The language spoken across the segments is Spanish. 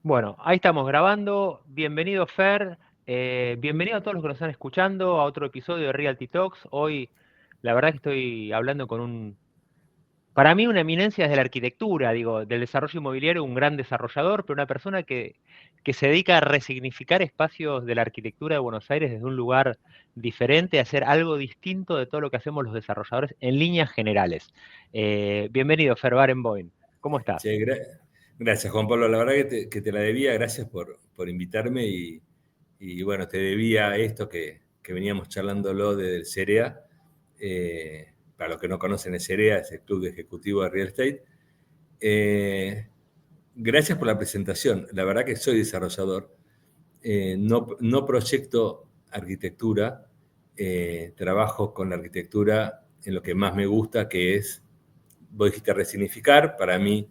Bueno, ahí estamos grabando. Bienvenido, Fer. Bienvenido a todos los que nos están escuchando a otro episodio de Realty Talks. Hoy, la verdad que estoy hablando con para mí, una eminencia desde la arquitectura, digo, del desarrollo inmobiliario, un gran desarrollador, pero una persona que se dedica a resignificar espacios de la arquitectura de Buenos Aires desde un lugar diferente, a hacer algo distinto de todo lo que hacemos los desarrolladores en líneas generales. Bienvenido, Fer Barenboim. ¿Cómo estás? Che, gracias, Juan Pablo. La verdad que te la debía. Gracias por invitarme y bueno, te debía esto que veníamos charlándolo desde el CEREA. Para los que no conocen el CEREA, es el Club de Ejecutivo de Real Estate. Gracias por la presentación. La verdad que soy desarrollador. No proyecto arquitectura. Trabajo con la arquitectura en lo que más me gusta, que es, vos dijiste resignificar. Para mí,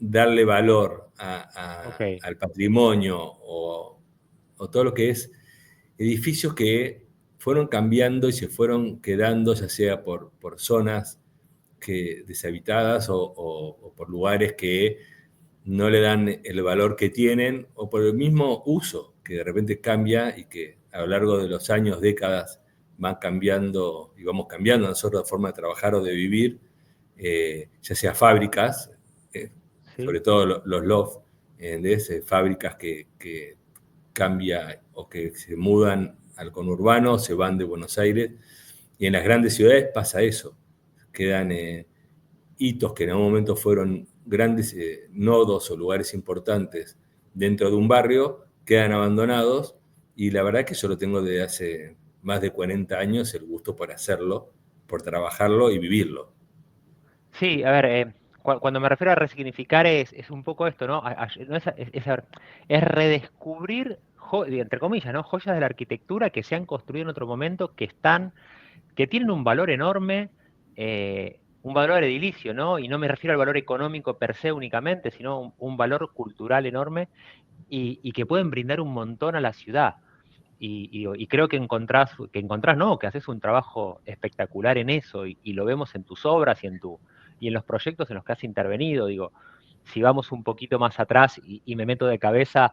darle valor Ok. al patrimonio o todo lo que es edificios que fueron cambiando y se fueron quedando, ya sea por zonas deshabitadas o por lugares que no le dan el valor que tienen, o por el mismo uso que de repente cambia y que a lo largo de los años, décadas, van cambiando y vamos cambiando nosotros de forma de trabajar o de vivir, ya sea fábricas, eh, Sí. sobre todo los loft, fábricas que cambia o que se mudan al conurbano, se van de Buenos Aires, y en las grandes ciudades pasa eso, quedan hitos que en algún momento fueron grandes nodos o lugares importantes dentro de un barrio, quedan abandonados, y la verdad que yo lo tengo desde hace más de 40 años el gusto por hacerlo, por trabajarlo y vivirlo. Sí, a ver, cuando me refiero a resignificar es un poco esto, ¿no? No es redescubrir, entre comillas, ¿no? Joyas de la arquitectura que se han construido en otro momento, que tienen un valor enorme, un valor edilicio, ¿no? Y no me refiero al valor económico per se únicamente, sino un valor cultural enorme y que pueden brindar un montón a la ciudad. Y creo que encontrás, no, que haces un trabajo espectacular en eso y lo vemos en tus obras y en los proyectos en los que has intervenido. Digo, si vamos un poquito más atrás y me meto de cabeza,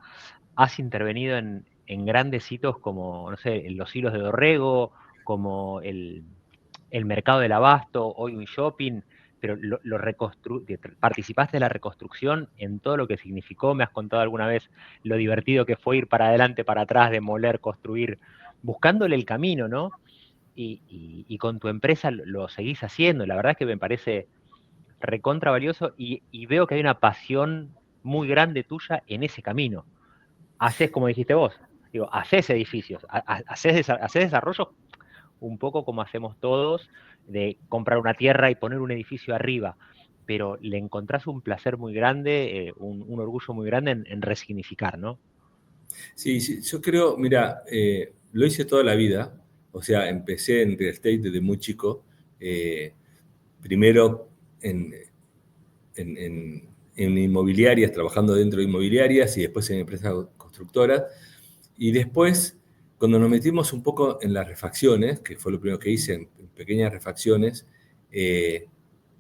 has intervenido en grandes hitos como, no sé, en los hilos de Dorrego, como el mercado del abasto, hoy un shopping, pero participaste de la reconstrucción en todo lo que significó. Me has contado alguna vez lo divertido que fue ir para adelante, para atrás, demoler, construir, buscándole el camino, ¿no? Y con tu empresa lo seguís haciendo. La verdad es que me parece recontra valioso y veo que hay una pasión muy grande tuya en ese camino. Haces como dijiste vos, digo, haces edificios, haces desarrollos un poco como hacemos todos, de comprar una tierra y poner un edificio arriba, pero le encontrás un placer muy grande, un orgullo muy grande en resignificar, ¿no? Sí, sí, yo creo, mira, lo hice toda la vida, o sea, empecé en real estate desde muy chico, eh, primero en, en inmobiliarias, trabajando dentro de inmobiliarias y después en empresas constructoras, y después, cuando nos metimos un poco en las refacciones, que fue lo primero que hice, en pequeñas refacciones, eh,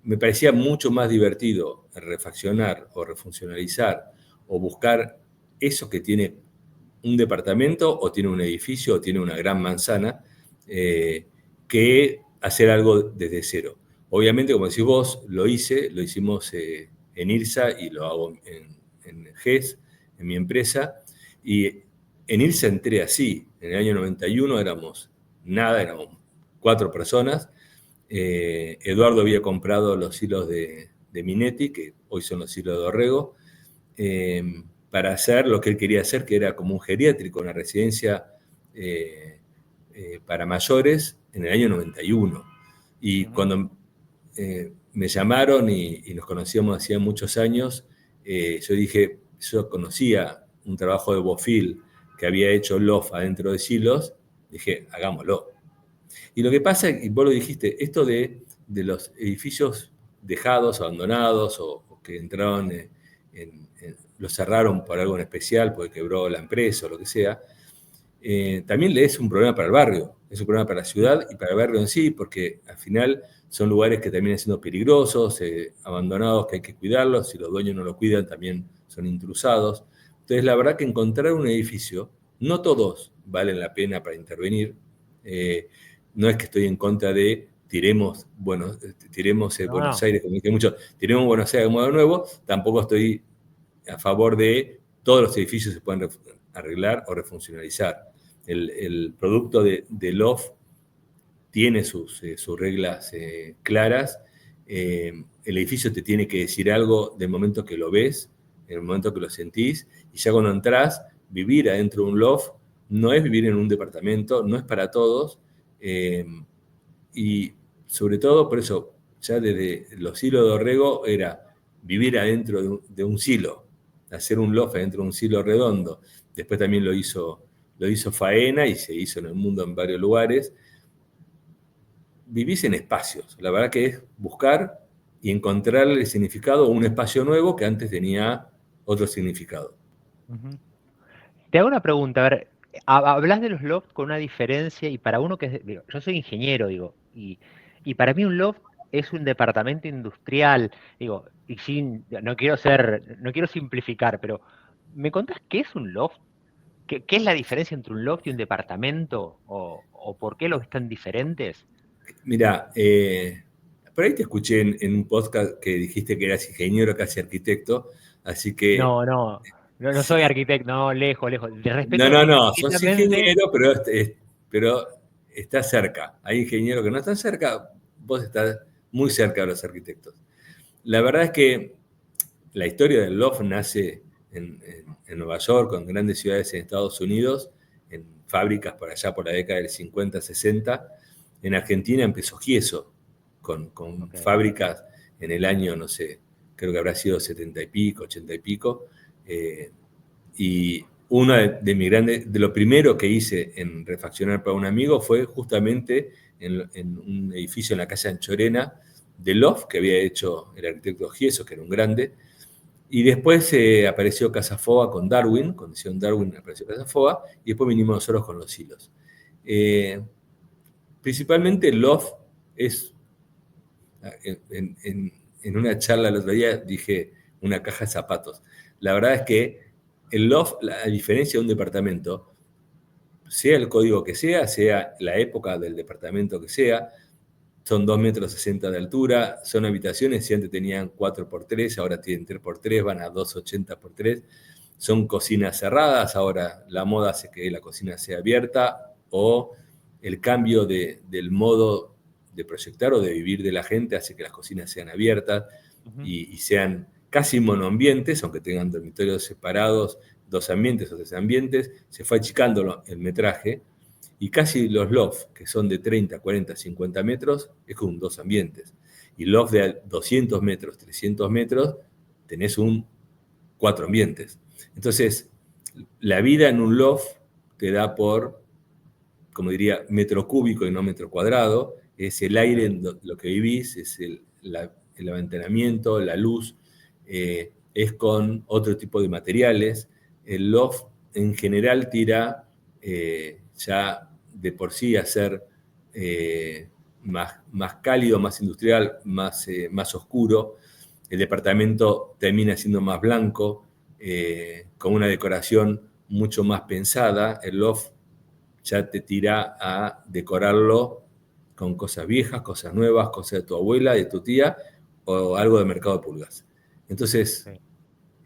me parecía mucho más divertido refaccionar o refuncionalizar o buscar eso que tiene un departamento o tiene un edificio o tiene una gran manzana, eh, que hacer algo desde cero. Obviamente, como decís vos, lo hicimos en IRSA y lo hago en GES, en mi empresa, y en IRSA entré así. En el año 91 éramos nada, éramos 4 personas. Eduardo había comprado los hilos de Minetti, que hoy son los hilos de Dorrego, eh, para hacer lo que él quería hacer, que era como un geriátrico, una residencia para mayores en el año 91. Y Ujú. cuando me llamaron y nos conocíamos hacía muchos años, yo dije, yo conocía un trabajo de Bofil que había hecho Loft adentro de Silos, dije, hagámoslo. Y lo que pasa, y vos lo dijiste, esto de los edificios dejados, abandonados o que entraron los cerraron por algo en especial, porque quebró la empresa o lo que sea, también le es un problema para el barrio, es un problema para la ciudad y para el barrio en sí, porque al final son lugares que terminan siendo peligrosos, abandonados, que hay que cuidarlos, si los dueños no lo cuidan también son intrusados. Entonces, la verdad que encontrar un edificio, no todos valen la pena para intervenir. No es que estoy en contra de tiremos No, Buenos no. Aires, como dije mucho, tiremos Buenos Aires de modo nuevo, tampoco estoy a favor de todos los edificios se pueden arreglar o refuncionalizar. El producto de Loft tiene sus reglas claras. El edificio te tiene que decir algo del momento que lo ves, en el momento que lo sentís, y ya cuando entrás, vivir adentro de un loft no es vivir en un departamento, no es para todos, y sobre todo, por eso, ya desde los silos de Orrego era vivir adentro de un silo, hacer un loft adentro de un silo redondo. Después también lo hizo Faena y se hizo en el mundo en varios lugares. Vivís en espacios. La verdad que es buscar y encontrarle el significado a un espacio nuevo que antes tenía otro significado. Ujú. Te hago una pregunta, a ver, hablas de los lofts con una diferencia y para uno que es, digo, yo soy ingeniero, digo, y para mí un loft es un departamento industrial, digo, y no quiero simplificar, pero ¿me contás qué es un loft? ¿Qué es la diferencia entre un loft y un departamento? ¿O por qué los están diferentes? Mira, por ahí te escuché en un podcast que dijiste que eras ingeniero, casi arquitecto, así que No soy arquitecto, no, lejos, lejos. De no, respeto no, no, sos infinitamente. ingeniero, pero estás cerca. Hay ingenieros que no están cerca, vos estás muy cerca de los arquitectos. La verdad es que la historia del loft nace en Nueva York, en grandes ciudades en Estados Unidos, en fábricas por allá por la década del 50, 60. En Argentina empezó Gieso, con Ok. fábricas en el año, no sé, creo que habrá sido 70 y pico, 80 y pico. Y uno de lo primero que hice en refaccionar para un amigo fue justamente en un edificio en la calle Anchorena de loft que había hecho el arquitecto Gieso, que era un grande. Y después apareció Casafoa con Darwin, cuando hicieron Darwin apareció Casafoa, y después vinimos nosotros con los hilos. Eh, Principalmente el loft es, en una charla el otro día dije, una caja de zapatos. La verdad es que el loft, a diferencia de un departamento, sea el código que sea la época del departamento que sea, son 2,60 metros de altura, son habitaciones, si antes tenían 4x3, ahora tienen 3x3, van a 2,80 x 3, son cocinas cerradas, ahora la moda hace que la cocina sea abierta, o el cambio del modo de proyectar o de vivir de la gente hace que las cocinas sean abiertas Ujú. y sean casi monoambientes, aunque tengan dormitorios separados, 2 ambientes o 3 ambientes, se fue achicando el metraje, y casi los lofts, que son de 30, 40, 50 metros, es con 2 ambientes. Y loft de 200 metros, 300 metros, tenés 4 ambientes. Entonces, la vida en un loft te da por, como diría, metro cúbico y no metro cuadrado. Es el aire Ok. en lo que vivís, es el aventanamiento, la luz, es con otro tipo de materiales. El loft en general tira ya de por sí a ser más cálido, más industrial, más oscuro. El departamento termina siendo más blanco, con una decoración mucho más pensada. El loft ya te tira a decorarlo con cosas viejas, cosas nuevas, cosas de tu abuela, de tu tía, o algo de mercado de pulgas. Entonces, Sí,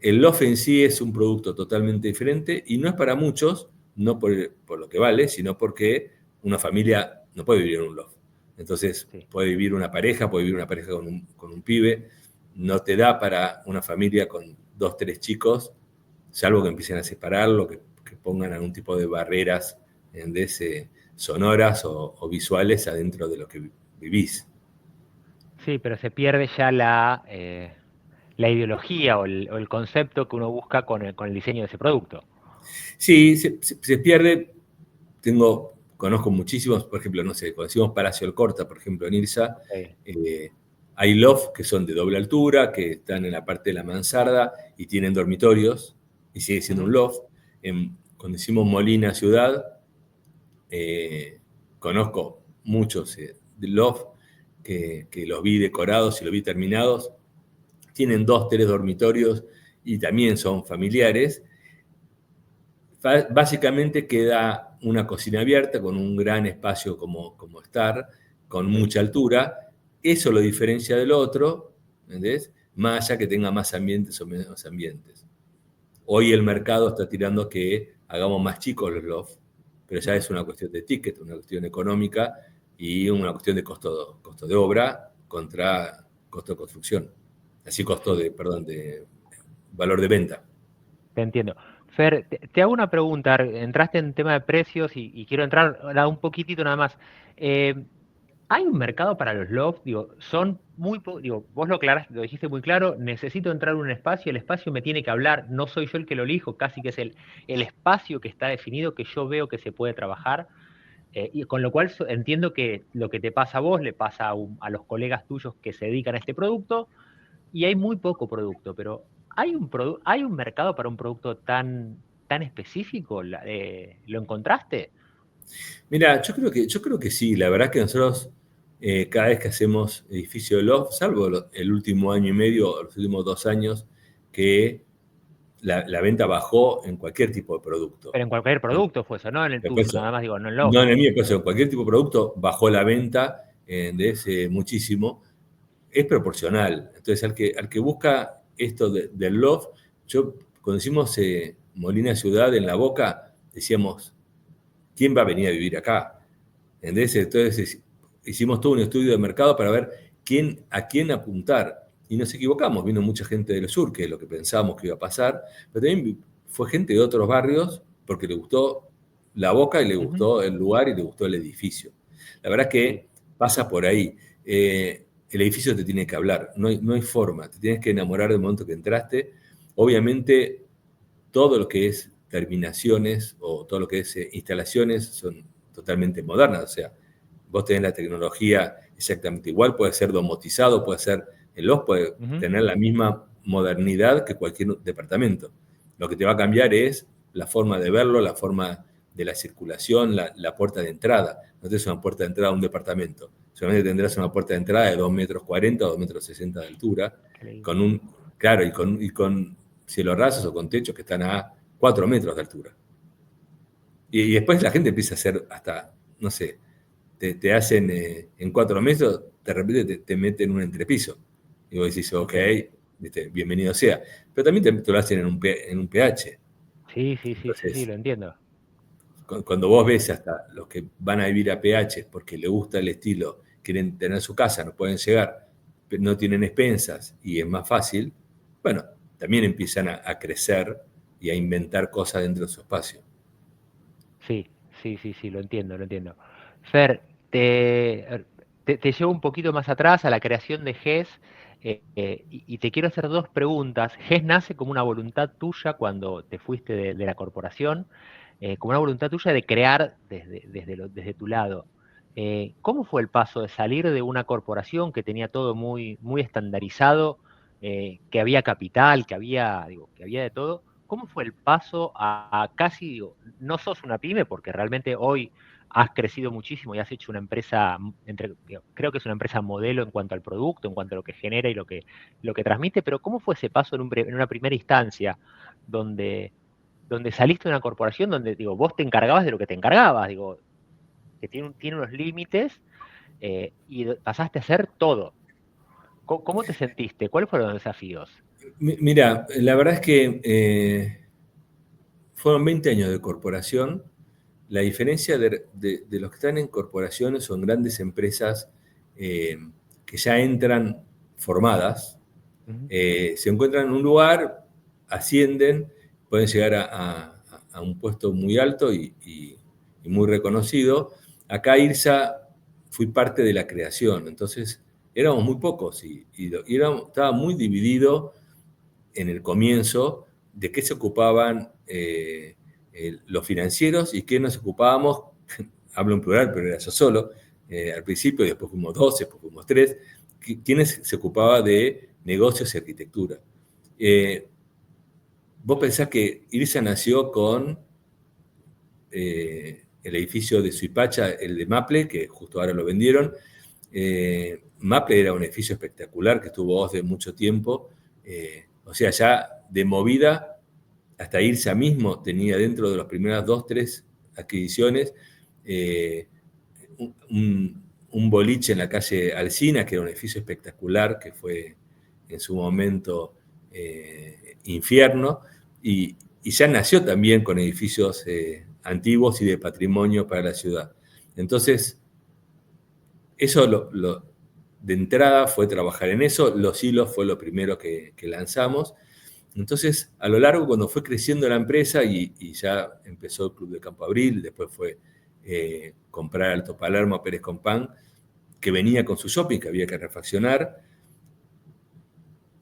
el loft en sí es un producto totalmente diferente y no es para muchos, no por lo que vale, sino porque una familia no puede vivir en un loft. Entonces, sí. puede vivir una pareja con un pibe, no te da para una familia con 2, 3 chicos, salvo que empiecen a separarlo, que pongan algún tipo de barreras sonoras o visuales adentro de lo que vivís. Sí, pero se pierde ya la ideología o el concepto que uno busca con el diseño de ese producto. Sí, se pierde. Conozco muchísimos, por ejemplo, no sé, cuando decimos Palacio Alcorta, por ejemplo, en Irsa, Ok. eh, hay loft que son de doble altura, que están en la parte de la mansarda y tienen dormitorios, y sigue siendo un Ujú. loft. Cuando decimos Molina Ciudad, conozco muchos de loft que los vi decorados y los vi terminados, tienen 2, 3 dormitorios y también son familiares, Básicamente queda una cocina abierta con un gran espacio como estar, con mucha altura. Eso lo diferencia del otro, ¿entendés? Más allá que tenga más ambientes o menos ambientes. Hoy el mercado está tirando que hagamos más chicos los loft, pero ya es una cuestión de ticket, una cuestión económica y una cuestión de costo de obra contra costo de construcción. Así costo Sí, de, perdón, de valor de venta. te entiendo. Fer, te hago una pregunta. Entraste en tema de precios y quiero entrar ahora un poquitito nada más. Eh, ¿Hay un mercado para los lofts? Digo, son digo, vos lo aclaraste, lo dijiste muy claro, necesito entrar en un espacio, el espacio me tiene que hablar, no soy yo el que lo elijo, casi que es el espacio que está definido, que yo veo que se puede trabajar, y con lo cual entiendo que lo que te pasa a vos le pasa a los colegas tuyos que se dedican a este producto, y hay muy poco producto, pero ¿hay un mercado para un producto tan específico? ¿Lo encontraste? Mira, yo creo que sí. La verdad que nosotros, cada vez que hacemos edificio de loft, salvo el último año y medio, los últimos 2 años, que la venta bajó en cualquier tipo de producto. Pero en cualquier producto fue eso, no en el tuyo, Después, nada más digo, no en no loft. en el mío, pero en cualquier tipo de producto bajó la venta de ese muchísimo. Es proporcional. Entonces, al que busca esto del loft, yo cuando hicimos Molina Ciudad en La Boca, decíamos, ¿quién va a venir a vivir acá? ¿Entendés? Entonces hicimos todo un estudio de mercado para ver a quién apuntar. Y nos equivocamos, vino mucha gente del sur, que es lo que pensábamos que iba a pasar, pero también fue gente de otros barrios porque le gustó La Boca y le Ujú, gustó el lugar y le gustó el edificio. La verdad sí. que pasa por ahí. El edificio te tiene que hablar, no hay forma, te tienes que enamorar del momento que entraste. Obviamente, todo lo que es terminaciones o todo lo que es instalaciones son totalmente modernas. O sea, vos tenés la tecnología exactamente igual, puede ser domotizado, puede ser, el OS puede Ujú, tener la misma modernidad que cualquier departamento. Lo que te va a cambiar es la forma de verlo, la forma de la circulación, la puerta de entrada. No tenés una puerta de entrada a un departamento. Solamente tendrás una puerta de entrada de 2,40 m o 2,60 m de altura, qué lindo. con un, claro, y con cielos rasos o con techos que están a 4 metros de altura. Y después la gente empieza a hacer hasta, no sé, te hacen en 4 metros, de repente te meten un entrepiso. Y vos decís, ok, Ok. ¿viste? Bienvenido sea. Pero también te lo hacen en un pH. Sí, sí, sí, sí, sí, Entonces, lo entiendo. cuando vos ves hasta los que van a vivir a pH porque les gusta el estilo, quieren tener su casa, no pueden llegar, no tienen expensas y es más fácil, bueno, también empiezan a crecer y a inventar cosas dentro de su espacio. Sí, sí, sí, sí, lo entiendo, lo entiendo. Fer, te llevo un poquito más atrás a la creación de GES, y te quiero hacer dos preguntas. GES nace como una voluntad tuya cuando te fuiste de la corporación, como una voluntad tuya de crear desde tu lado. ¿Cómo fue el paso de salir de una corporación que tenía todo muy, muy estandarizado, que había capital, digo, que había de todo? ¿Cómo fue el paso a casi, digo, no sos una pyme porque realmente hoy has crecido muchísimo y has hecho una empresa, digo, creo que es una empresa modelo en cuanto al producto, en cuanto a lo que genera y lo que transmite, pero ¿cómo fue ese paso en una primera instancia donde saliste de una corporación donde, digo, vos te encargabas de lo que te encargabas, digo, que tiene unos límites, y pasaste a hacer todo? ¿Cómo te sentiste? ¿Cuáles fueron los desafíos? Mira, la verdad es que fueron 20 años de corporación. La diferencia de los que están en corporaciones o en grandes empresas eh, que ya entran formadas, Ujú, se encuentran en un lugar, ascienden, pueden llegar a un puesto muy alto y muy reconocido. Acá IRSA fui parte de la creación, entonces éramos muy pocos estaba muy dividido en el comienzo de qué se ocupaban los financieros y qué nos ocupábamos, hablo en plural, pero era yo solo, al principio, y después fuimos 12, después fuimos 3, quienes se ocupaba de negocios y arquitectura. Eh, Vos pensás que IRSA nació con el edificio de Suipacha, el de Maple, que justo ahora lo vendieron. Maple era un edificio espectacular que estuvo de mucho tiempo. O sea, ya de movida hasta IRSA mismo tenía dentro de las primeras 2, 3 adquisiciones un boliche en la calle Alsina, que era un edificio espectacular, que fue en su momento infierno, y ya nació también con edificios antiguos y de patrimonio para la ciudad. Entonces, eso de entrada fue trabajar en eso. Los hilos fue lo primero que lanzamos. Entonces, a lo largo, cuando fue creciendo la empresa y ya empezó el Club de Campo Abril, después fue comprar Alto Palermo, Pérez Compán, que venía con su shopping, que había que refaccionar,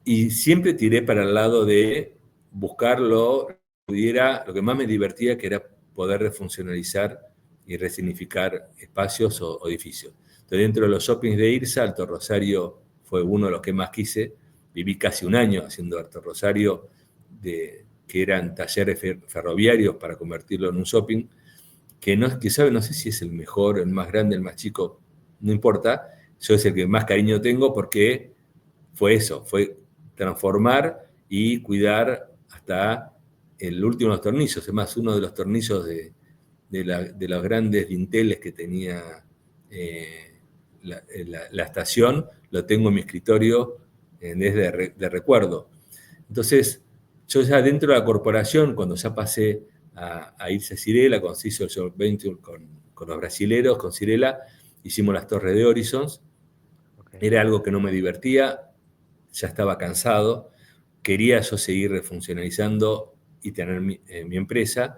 y siempre tiré para el lado de buscarlo, lo que más me divertía, que era poder refuncionalizar y resignificar espacios o edificios. Entonces, dentro de los shoppings de IRSA, Alto Rosario fue uno de los que más quise. Viví casi un año haciendo Alto Rosario, que eran talleres ferroviarios para convertirlo en un shopping, que no sé si es el mejor, el más grande, el más chico, no importa. Yo es el que más cariño tengo porque fue eso, fue transformar y cuidar hasta el último de los tornillos. Además, uno de los tornillos de los grandes dinteles que tenía la estación, lo tengo en mi escritorio de recuerdo. Entonces, yo ya dentro de la corporación, cuando ya pasé a irse a Cirela, cuando se hizo el joint venture con los brasileros, con Cirela, hicimos las torres de Horizons. Okay. Era algo que no me divertía, ya estaba cansado, quería yo seguir refuncionalizando y tener mi empresa,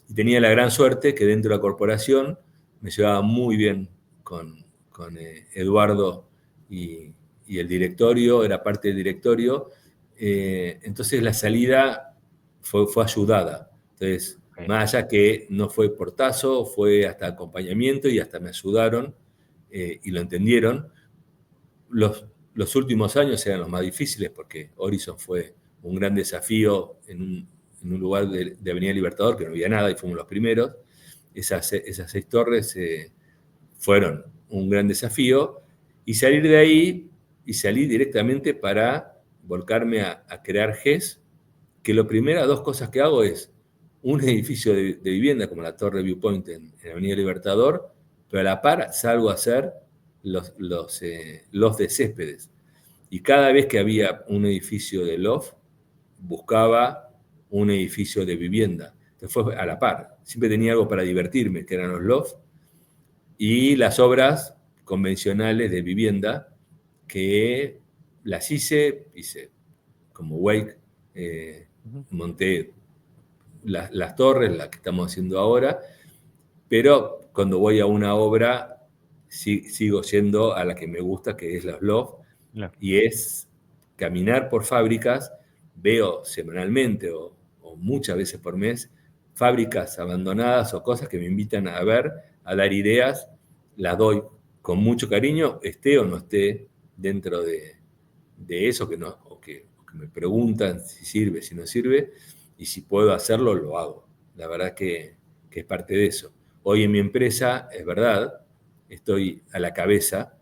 y tenía la gran suerte que dentro de la corporación me llevaba muy bien con Eduardo y el directorio, era parte del directorio, entonces la salida fue ayudada. Entonces, okay, más allá que no fue portazo, fue hasta acompañamiento y hasta me ayudaron y lo entendieron. Los últimos años eran los más difíciles porque Horizon fue un gran desafío en un lugar de Avenida Libertador que no había nada y fuimos los primeros. Esas 6 torres fueron un gran desafío, y salir de ahí y salir directamente para volcarme a crear GES, que lo primero, 2 cosas que hago es un edificio de vivienda como la Torre Viewpoint en Avenida Libertador, pero a la par salgo a hacer los de céspedes. Y cada vez que había un edificio de loft, buscaba un edificio de vivienda. Entonces fue a la par. Siempre tenía algo para divertirme, que eran los loft, y las obras convencionales de vivienda, que las hice como Wake, monté las torres, las que estamos haciendo ahora, pero cuando voy a una obra sigo yendo a la que me gusta, que es los loft, y es caminar por fábricas. Veo semanalmente o muchas veces por mes fábricas abandonadas o cosas que me invitan a ver, a dar ideas, las doy con mucho cariño, esté o no esté dentro de eso, o que me preguntan si sirve, si no sirve, y si puedo hacerlo, lo hago. La verdad que es parte de eso. Hoy en mi empresa, es verdad, estoy a la cabeza,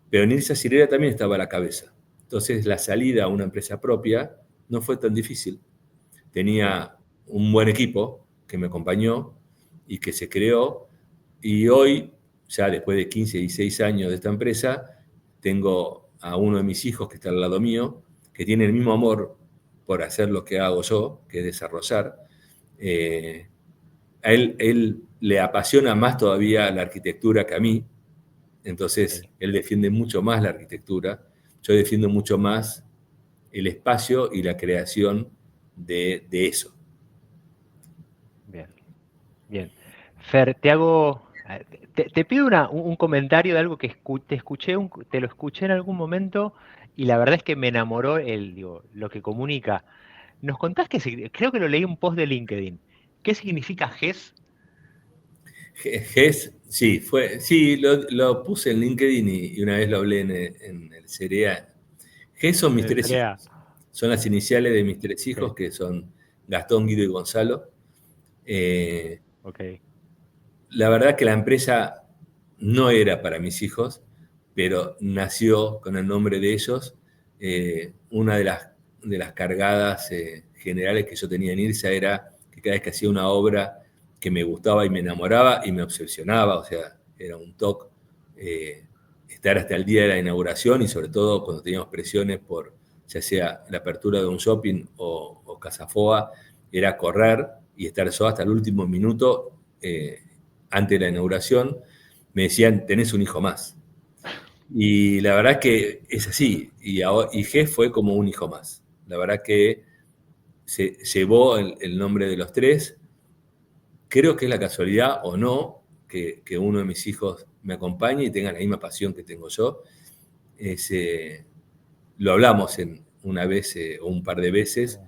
pero en IRSA Cirela también estaba a la cabeza. Entonces, la salida a una empresa propia no fue tan difícil. Tenía un buen equipo que me acompañó y que se creó, y hoy, ya después de 15, 16 años de esta empresa, tengo a uno de mis hijos que está al lado mío, que tiene el mismo amor por hacer lo que hago yo, que es desarrollar. A él le apasiona más todavía la arquitectura que a mí, entonces él defiende mucho más la arquitectura, yo defiendo mucho más el espacio y la creación de eso. Bien, bien. Fer, te pido un comentario de algo que te lo escuché en algún momento y la verdad es que me enamoró lo que comunica. ¿Nos contás creo que lo leí en un post de LinkedIn? ¿Qué significa GES? GES, sí, lo puse en LinkedIn y una vez lo hablé en el CEREA. GES son mis 3 hijos. Son las iniciales de mis 3 hijos, que son Gastón, Guido y Gonzalo. La verdad que la empresa no era para mis hijos, pero nació con el nombre de ellos. Una de las cargadas generales que yo tenía en IRSA era que cada vez que hacía una obra que me gustaba y me enamoraba y me obsesionaba, o sea, era un toque estar hasta el día de la inauguración y sobre todo cuando teníamos presiones por ya sea la apertura de un shopping o Casafoa, era correr y estar yo hasta el último minuto antes de la inauguración. Me decían, tenés un hijo más. Y la verdad que es así, y G fue como un hijo más. La verdad que se llevó el nombre de los tres. Creo que es la casualidad o no que uno de mis hijos me acompañe y tenga la misma pasión que tengo yo. Es, lo hablamos una vez o un par de veces.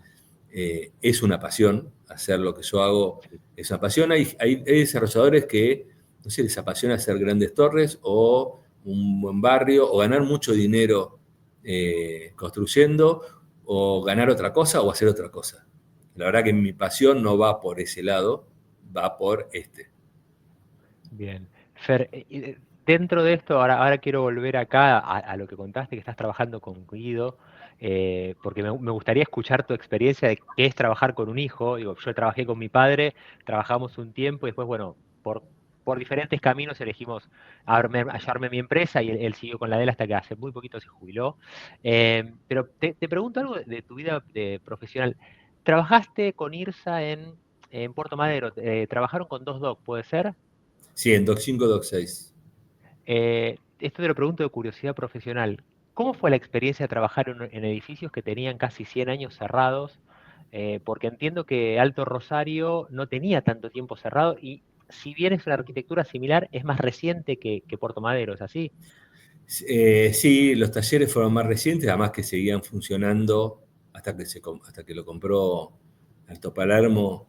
Es una pasión, hacer lo que yo hago es una pasión. Hay desarrolladores que, no sé, les apasiona hacer grandes torres o un buen barrio o ganar mucho dinero construyendo o ganar otra cosa o hacer otra cosa. La verdad que mi pasión no va por ese lado, va por este. Bien. Fer, dentro de esto, ahora quiero volver acá a lo que contaste, que estás trabajando con Guido, porque me gustaría escuchar tu experiencia de qué es trabajar con un hijo. Digo, yo trabajé con mi padre, trabajamos un tiempo y después, bueno, por diferentes caminos elegimos hallarme mi empresa y él siguió con la de él hasta que hace muy poquito se jubiló. Pero te pregunto algo de tu vida profesional. ¿Trabajaste con IRSA en Puerto Madero? ¿Trabajaron con dos doc, puede ser? Sí, en Doc 5, Doc 6. Esto te lo pregunto de curiosidad profesional. ¿Cómo fue la experiencia de trabajar en edificios que tenían casi 100 años cerrados? Porque entiendo que Alto Rosario no tenía tanto tiempo cerrado y si bien es una arquitectura similar, es más reciente que Puerto Madero, ¿es así? Sí, los talleres fueron más recientes, además que seguían funcionando hasta que lo compró Alto Palermo,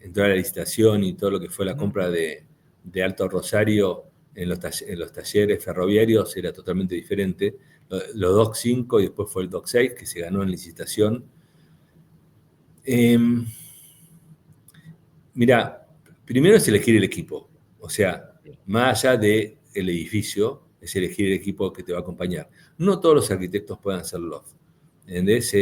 entró a la licitación y todo lo que fue la Ujú. compra de Alto Rosario en los talleres ferroviarios era totalmente diferente. Los DOC 5 y después fue el DOC 6 que se ganó en licitación. Eh, Mira, primero es elegir el equipo, o sea, Sí. más allá del edificio, es elegir el equipo que te va a acompañar. No todos los arquitectos pueden hacer loft, ¿entendés?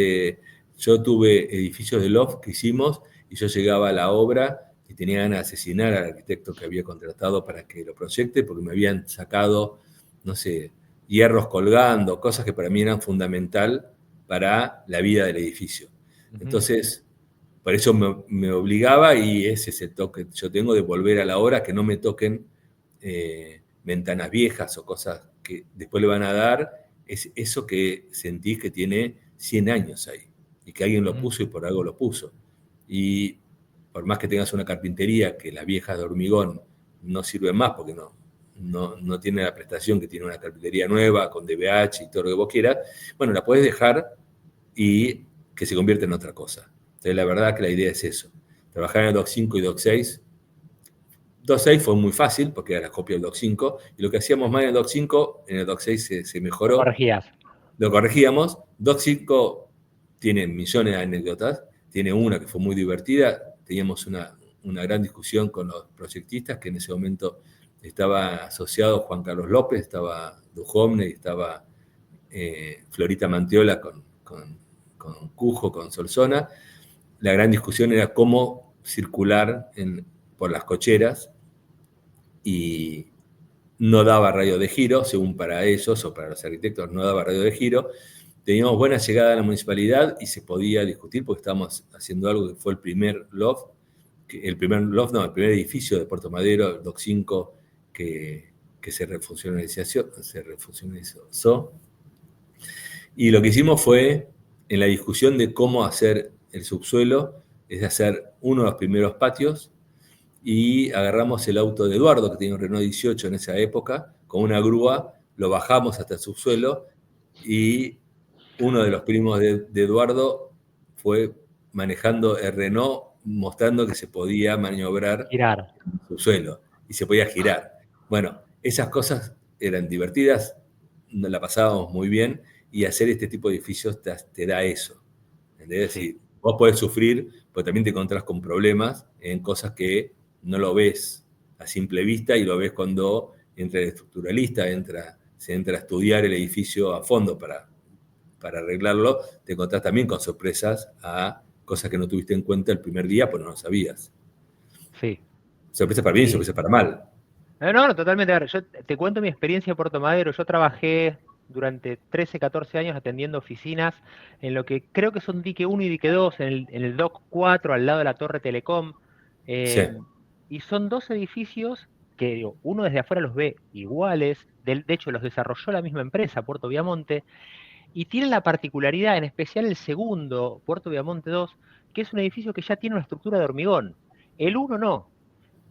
Yo tuve edificios de loft que hicimos y yo llegaba a la obra y tenía ganas de asesinar al arquitecto que había contratado para que lo proyecte porque me habían sacado, no sé, hierros colgando, cosas que para mí eran fundamental para la vida del edificio. Ujú. Entonces, por eso me obligaba y ese es el toque que yo tengo de volver a la hora, que no me toquen ventanas viejas o cosas que después le van a dar, es eso que sentís que tiene 100 años ahí y que alguien lo Ujú. puso y por algo lo puso. Y por más que tengas una carpintería que las viejas de hormigón no sirven más porque no tiene la prestación que tiene una carpintería nueva con DBH y todo lo que vos quieras, bueno, la puedes dejar y que se convierta en otra cosa. Entonces, la verdad que la idea es eso. Trabajar en el Doc 5 y Doc 6. Doc 6 fue muy fácil porque era la copia del Doc 5 y lo que hacíamos mal en el Doc 5, en el Doc 6 se Lo mejoró, corregías. lo corregíamos. Doc 5 tiene millones de anécdotas, tiene una que fue muy divertida, teníamos una gran discusión con los proyectistas que en ese momento estaba asociado Juan Carlos López, estaba Duhovne y estaba Florita Mantiola con Cujo, con Solsona. La gran discusión era cómo circular por las cocheras y no daba radio de giro, según para ellos o para los arquitectos, no daba radio de giro. Teníamos buena llegada a la municipalidad y se podía discutir porque estábamos haciendo algo que fue el primer loft, el primer edificio de Puerto Madero, el DOC 5, que se refuncionalizó. Y lo que hicimos fue, en la discusión de cómo hacer el subsuelo, es hacer uno de los primeros patios y agarramos el auto de Eduardo, que tenía un Renault 18 en esa época, con una grúa, lo bajamos hasta el subsuelo y uno de los primos de Eduardo fue manejando el Renault, mostrando que se podía maniobrar Girar. en el subsuelo y se podía girar. Bueno, esas cosas eran divertidas, nos la pasábamos muy bien y hacer este tipo de edificios te da eso. Es Sí. decir, vos podés sufrir, pero también te encontrás con problemas en cosas que no lo ves a simple vista y lo ves cuando entra el estructuralista, se entra a estudiar el edificio a fondo para para arreglarlo, te encontrás también con sorpresas a cosas que no tuviste en cuenta el primer día, pues no lo sabías. Sí, Sorpresas para bien y sí. sorpresas para mal. No, no, totalmente. A ver, yo te cuento mi experiencia en Puerto Madero. Yo trabajé durante 13, 14 años atendiendo oficinas en lo que creo que son dique 1 y dique 2 en el DOC 4, al lado de la Torre Telecom. Sí, eh, y son dos edificios que, digo, uno desde afuera los ve iguales. De hecho, los desarrolló la misma empresa, Puerto Viamonte, y tienen la particularidad, en especial el segundo, Puerto Viamonte 2, que es un edificio que ya tiene una estructura de hormigón. El uno no.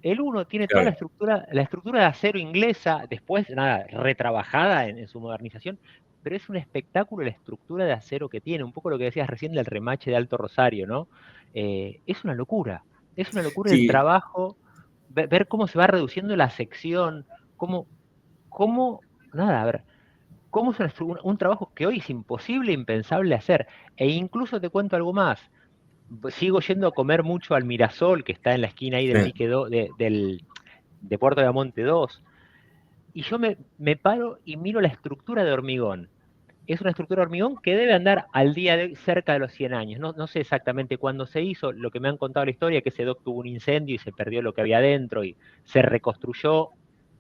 El uno tiene toda claro. la estructura de acero inglesa, después, nada, retrabajada en su modernización, pero es un espectáculo la estructura de acero que tiene, un poco lo que decías recién del remache de Alto Rosario, ¿no? Es una locura el Sí, trabajo, ver cómo se va reduciendo la sección, cómo, nada, a ver, cómo es un trabajo que hoy es imposible, impensable hacer, e incluso te cuento algo más, sigo yendo a comer mucho al Mirasol, que está en la esquina ahí del sí. dique de Puerto de Monte 2, y yo me paro y miro la estructura de hormigón. Es una estructura de hormigón que debe andar al día de hoy cerca de los 100 años. No, no sé exactamente cuándo se hizo, lo que me han contado la historia es que ese dock tuvo un incendio y se perdió lo que había dentro y se reconstruyó,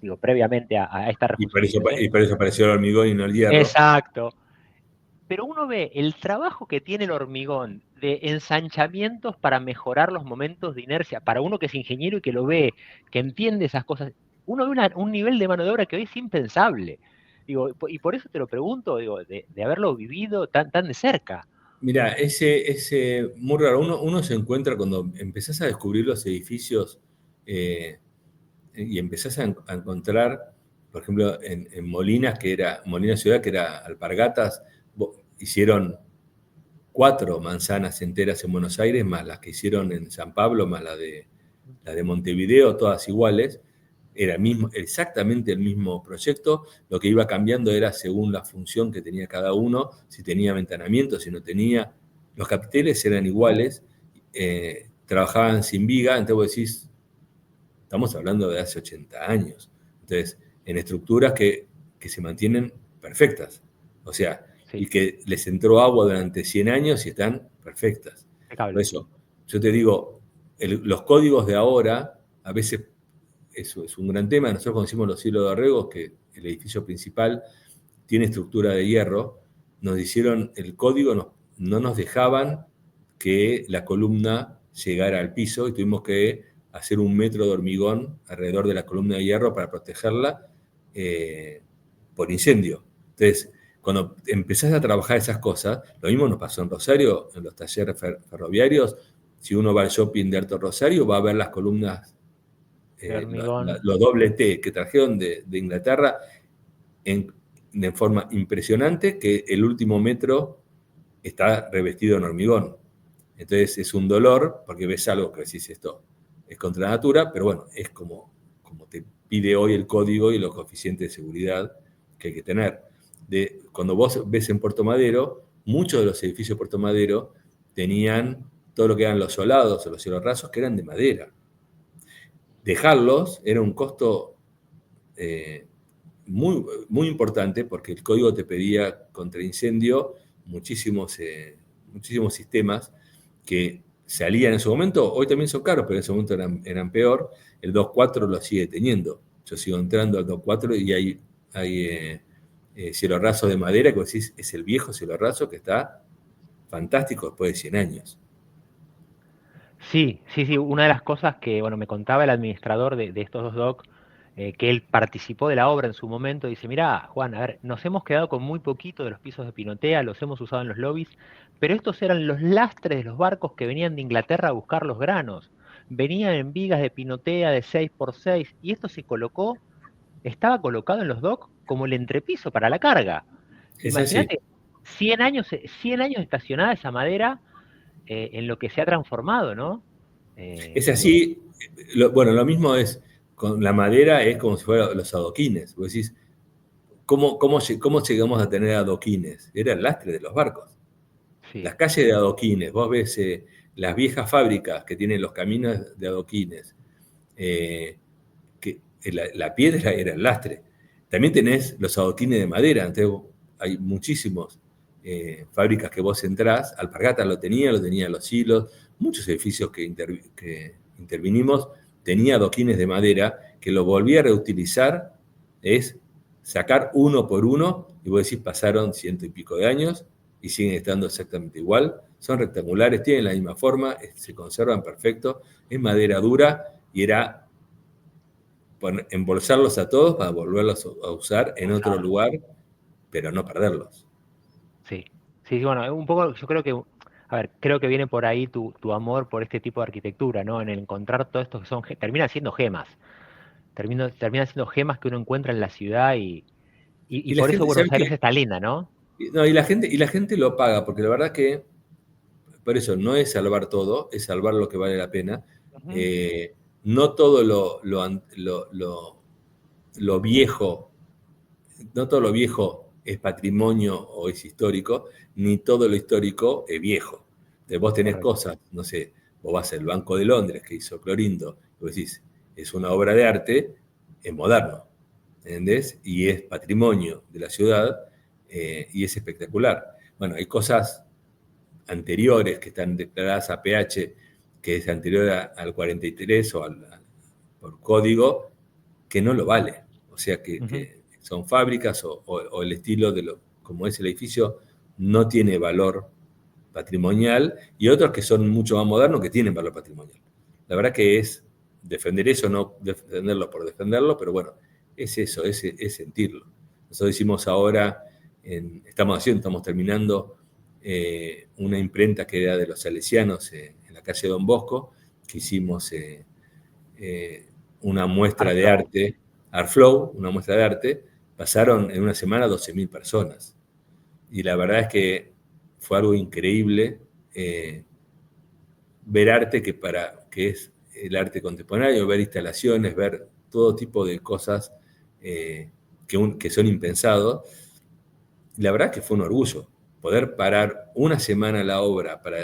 digo, previamente a esta reconstrucción. Y por eso apareció el hormigón y no el hierro. Exacto. Pero uno ve el trabajo que tiene el hormigón de ensanchamientos para mejorar los momentos de inercia, para uno que es ingeniero y que lo ve, que entiende esas cosas, uno ve un nivel de mano de obra que hoy es impensable. Digo, y por eso te lo pregunto, digo, de haberlo vivido tan de cerca. Mira, ese muy raro. Uno se encuentra cuando empezás a descubrir los edificios eh, y empezás a encontrar, por ejemplo, en Molinas, Molina Ciudad, que era Alpargatas, hicieron 4 manzanas enteras en Buenos Aires, más las que hicieron en San Pablo, más la de Montevideo, todas iguales. Era exactamente el mismo proyecto. Lo que iba cambiando era según la función que tenía cada uno, si tenía ventanamiento, si no tenía. Los capiteles eran iguales, trabajaban sin viga, entonces vos decís, estamos hablando de hace 80 años. Entonces, en estructuras que se mantienen perfectas. O sea, y Sí, que les entró agua durante 100 años y están perfectas. Por impecable. eso, yo te digo, los códigos de ahora, a veces eso es un gran tema. Nosotros cuando hicimos los hilos de Arregos, que el edificio principal tiene estructura de hierro, nos hicieron el código, no nos dejaban que la columna llegara al piso y tuvimos que hacer 1 metro de hormigón alrededor de la columna de hierro para protegerla por incendio. Entonces, cuando empezás a trabajar esas cosas, lo mismo nos pasó en Rosario, en los talleres ferroviarios. Si uno va al shopping de Alto Rosario, va a ver las columnas, De hormigón. los doble T que trajeron de Inglaterra de forma impresionante, que el último metro está revestido en hormigón. Entonces es un dolor, porque ves algo que decís esto es contra natura, pero bueno, es como te pide hoy el código y los coeficientes de seguridad que hay que tener. Cuando vos ves en Puerto Madero, muchos de los edificios de Puerto Madero tenían todo lo que eran los solados o los cielos rasos, que eran de madera. Dejarlos era un costo muy, muy importante, porque el código te pedía contra incendio muchísimos sistemas que salían en su momento, hoy también son caros, pero en ese momento eran peor. El 2.4 lo sigue teniendo. Yo sigo entrando al 2.4 y hay cielo raso de madera, que vos decís, es el viejo cielo raso que está fantástico después de 100 años. Sí, sí, sí. Una de las cosas que, bueno, me contaba el administrador de estos dos docs, que él participó de la obra en su momento, dice, mirá, Juan, a ver, nos hemos quedado con muy poquito de los pisos de pinotea, los hemos usado en los lobbies, pero estos eran los lastres de los barcos que venían de Inglaterra a buscar los granos. Venían en vigas de pinotea de 6 por 6 y esto estaba colocado en los docks como el entrepiso para la carga. Es así. Imagínate, 100 años estacionada esa madera, en lo que se ha transformado, ¿no? Es Digo, así. Bueno, lo mismo es con la madera, es como si fueran los adoquines. Vos decís, ¿cómo llegamos a tener adoquines? Era el lastre de los barcos. sí, Las calles de adoquines, vos ves las viejas fábricas que tienen los caminos de adoquines, que la piedra era el lastre. También tenés los adoquines de madera, entonces hay muchísimos fábricas que vos entrás, Alpargatas lo tenía Los Hilos, muchos edificios que intervinimos, tenía adoquines de madera que lo volví a reutilizar, es sacar uno por uno, y vos decís, pasaron 100 y pico de años y siguen estando exactamente igual, son rectangulares, tienen la misma forma, se conservan perfecto, es madera dura y era embolsarlos a todos para volverlos a usar en otro Usar. lugar, pero no perderlos. Sí, sí, sí, bueno, un poco, yo creo que, a ver, creo que viene por ahí tu amor por este tipo de arquitectura, ¿no? En el encontrar todo esto que son, terminan siendo gemas, terminan siendo gemas que uno encuentra en la ciudad y Y la por eso gente, ¿sabes Buenos Aires qué? es tan linda, ¿no? No, y la gente lo paga, porque la verdad que, por eso, no es salvar todo, es salvar lo que vale la pena. Ujú. Eh, no todo lo viejo, no todo lo viejo es patrimonio o es histórico, ni todo lo histórico es viejo. Entonces, vos tenés Correcto. cosas, no sé, vos vas al Banco de Londres que hizo Clorindo, y vos decís, es una obra de arte, es moderno, ¿entendés? Y es patrimonio de la ciudad, y es espectacular. Bueno, hay cosas anteriores que están declaradas a PH, que es anterior al 43 o por código, que no lo vale. O sea, Ujú. que son fábricas o el estilo como es el edificio no tiene valor patrimonial, y otros que son mucho más modernos que tienen valor patrimonial. La verdad que es defender eso, no defenderlo por defenderlo, pero bueno, es eso, es sentirlo. Nosotros hicimos ahora, estamos terminando una imprenta que era de los salesianos, en la calle Don Bosco, que hicimos eh, una muestra de Artflow. arte, Artflow, una muestra de arte, pasaron en una semana 12.000 personas. Y la verdad es que fue algo increíble, ver arte que es el arte contemporáneo, ver instalaciones, ver todo tipo de cosas, que son impensados. Y la verdad es que fue un orgullo poder parar una semana la obra para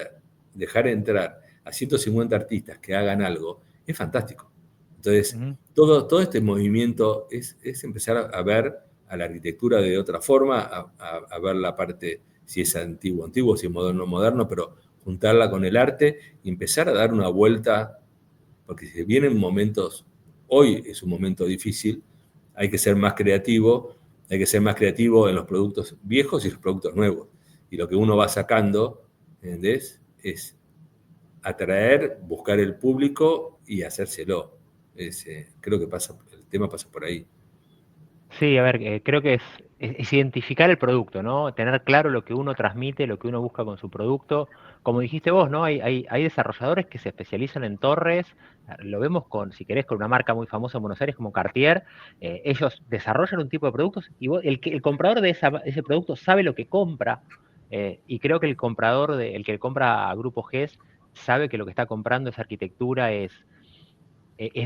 dejar entrar a 150 artistas que hagan algo, es fantástico. Entonces, Ujú. todo este movimiento es empezar a ver a la arquitectura de otra forma, a ver la parte, si es antiguo, antiguo, si es moderno, moderno, pero juntarla con el arte y empezar a dar una vuelta, porque si vienen momentos, hoy es un momento difícil, hay que ser más creativo, hay que ser más creativo en los productos viejos y los productos nuevos. Y lo que uno va sacando, ¿entendés? Es atraer, buscar el público y hacérselo. Creo que el tema pasa por ahí. Sí, a ver, creo que es identificar el producto, ¿no? Tener claro lo que uno transmite, lo que uno busca con su producto. Como dijiste vos, ¿no? Hay desarrolladores que se especializan en torres. Lo vemos con, si querés, con una marca muy famosa en Buenos Aires como Cartier. Ellos desarrollan un tipo de productos y el comprador de ese producto sabe lo que compra. Y creo que el que compra a Grupo GES sabe que lo que está comprando es arquitectura, es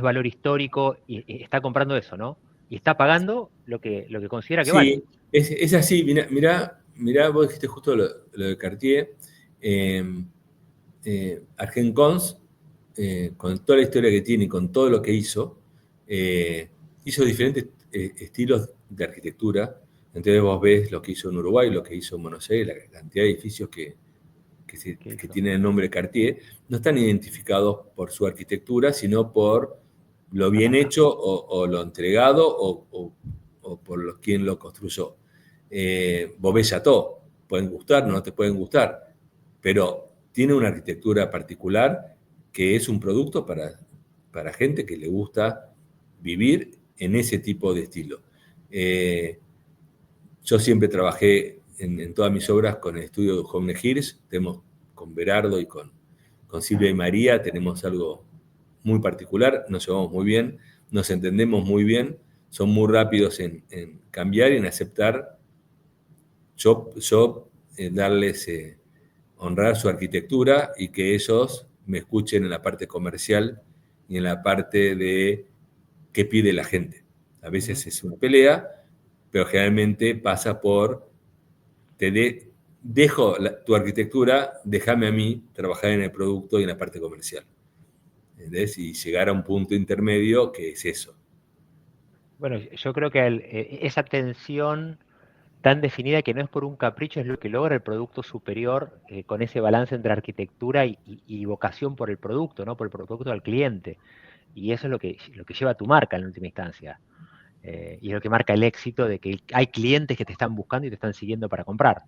valor histórico y está comprando eso, ¿no? Y está pagando lo que considera que vale. Sí, es así. Mirá, vos dijiste justo lo de Cartier. Eh, Argencons, con toda la historia que tiene y con todo lo que eh, hizo diferentes estilos de arquitectura. Entonces vos ves lo que hizo en Uruguay, lo que hizo en Buenos Aires, la cantidad de edificios ¿Qué que hizo? tienen el nombre Cartier, no están identificados por su arquitectura, sino por lo La bien marca. hecho o lo entregado o por quien lo construyó. Vos ves Chateau, pueden gustar, no te pueden gustar, pero tiene una arquitectura particular que es un producto para gente que le gusta vivir en ese tipo de estilo. Eh, yo siempre trabajé en todas mis obras con el estudio de Jóvenes Hirsch, tenemos con Berardo y con Silvia y María, tenemos algo muy particular, nos llevamos muy bien, nos entendemos muy bien, son muy rápidos en cambiar y en aceptar, yo darles, honrar su arquitectura y que ellos me escuchen en la parte comercial y en la parte de qué pide la gente. A Ujú. veces es una pelea, pero generalmente pasa por, dejo tu arquitectura, déjame a mí trabajar en el producto y en la parte comercial. ¿Entendés? Y llegar a un punto intermedio que es eso. Bueno, yo creo que esa tensión tan definida que no es por un capricho, es lo que logra el producto superior con ese balance entre arquitectura y vocación por el producto, ¿no? Por el producto al cliente. Y eso es lo que lleva a tu marca en última instancia. Y es lo que marca el éxito de que hay clientes que te están buscando y te están siguiendo para comprar.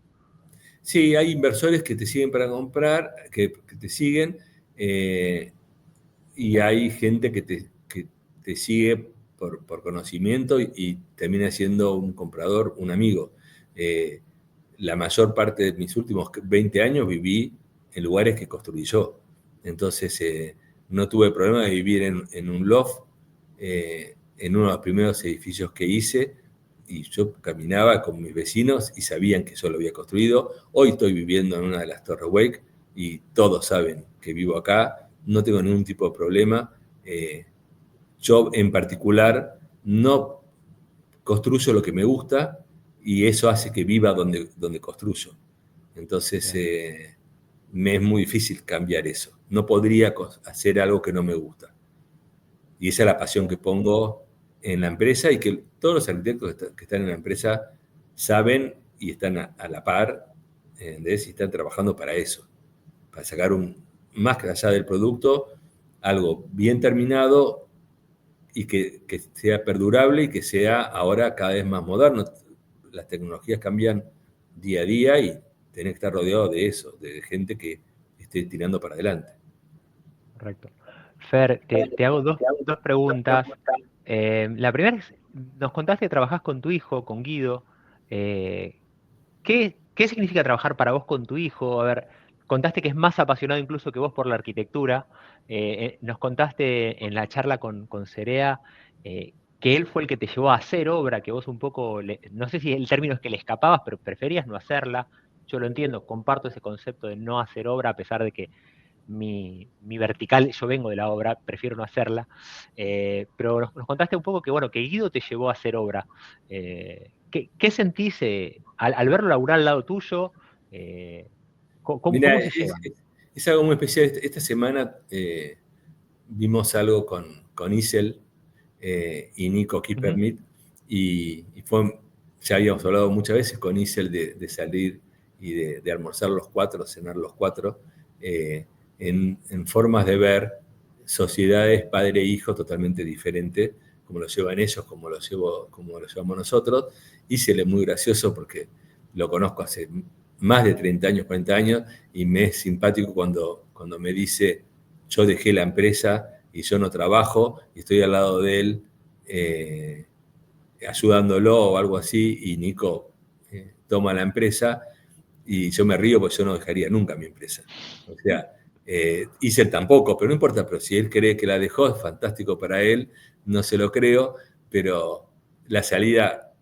Sí, hay inversores que te siguen para comprar, que te siguen, y hay gente que te sigue por conocimiento y termina siendo un comprador, un amigo. Eh, la mayor parte de mis últimos 20 años viví en lugares que construí yo. Entonces, no tuve problema de vivir en un loft, en uno de los primeros edificios que hice, y yo caminaba con mis vecinos y sabían que yo lo había construido. Hoy estoy viviendo en una de las Torres Wake y todos saben que vivo acá, no tengo ningún tipo de problema. Yo en particular no construyo lo que me gusta y eso hace que viva donde construyo. Entonces, me es muy difícil cambiar eso. No podría hacer algo que no me gusta. Y esa es la pasión que pongo en la empresa y que todos los arquitectos que están en la empresa saben y están a la par, ¿entendés? Y están trabajando para eso, para sacar más allá del producto, algo bien terminado y que sea perdurable y que sea ahora cada vez más moderno. Las tecnologías cambian día a día y tenés que estar rodeado de eso, de gente que esté tirando para adelante. Correcto. Fer, te hago dos preguntas. La primera es, nos contaste que trabajás con tu hijo, con Guido. Eh, ¿qué significa trabajar para vos con tu hijo? A ver, contaste que es más apasionado incluso que vos por la arquitectura. Nos contaste en la charla con Cerea que él fue el que te llevó a hacer obra, que vos un poco, no sé si el término es que le escapabas, pero preferías no hacerla. Yo lo entiendo, comparto ese concepto de no hacer obra a pesar de que mi vertical, yo vengo de la obra, prefiero no hacerla, pero nos contaste un poco que, bueno, que Guido te llevó a hacer obra. ¿Qué sentís al verlo laburar al lado tuyo? ¿Cómo Mira, se llevan? es algo muy especial. Esta semana vimos algo con Isel y Nico Ujú. Kippermit y fue, ya habíamos hablado muchas veces con Isel de salir y de almorzar los cuatro, cenar los cuatro, eh, en formas de ver sociedades padre e hijo totalmente diferentes, como lo llevan ellos, como lo llevamos nosotros. Isel es muy gracioso porque lo conozco hace más de 30 años, 40 años, y me es simpático cuando me dice, yo dejé la empresa y yo no trabajo y estoy al lado de él ayudándolo o algo así, y Nico toma la empresa y yo me río porque yo no dejaría nunca mi empresa. O sea, hice él tampoco, pero no importa, pero si él cree que la dejó, es fantástico para él, no se lo creo, pero la salida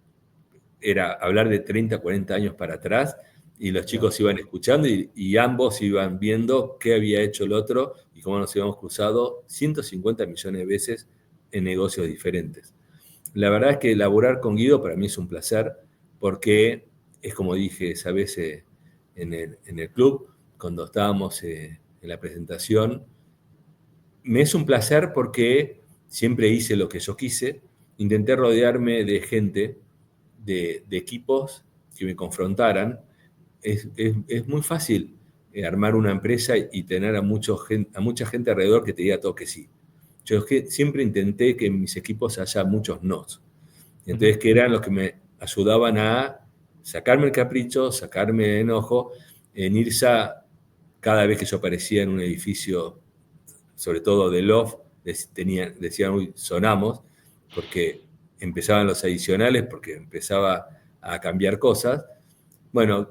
era hablar de 30, 40 años para atrás y los Claro. chicos iban escuchando y ambos iban viendo qué había hecho el otro y cómo nos íbamos cruzado 150 millones de veces en negocios diferentes. La verdad es que laburar con Guido para mí es un placer porque es como dije esa vez en el club, cuando estábamos en la presentación, me es un placer porque siempre hice lo que yo quise, intenté rodearme de gente, de equipos que me confrontaran. Es muy fácil armar una empresa y tener a mucha gente alrededor que te diga todo que sí. Yo siempre intenté que en mis equipos haya muchos nos. Ujú. Entonces, que eran los que me ayudaban a sacarme el capricho, sacarme el enojo. En IRSA, cada vez que yo aparecía en un edificio, sobre todo de loft, decían, uy, sonamos, porque empezaban los adicionales, porque empezaba a cambiar cosas. Bueno,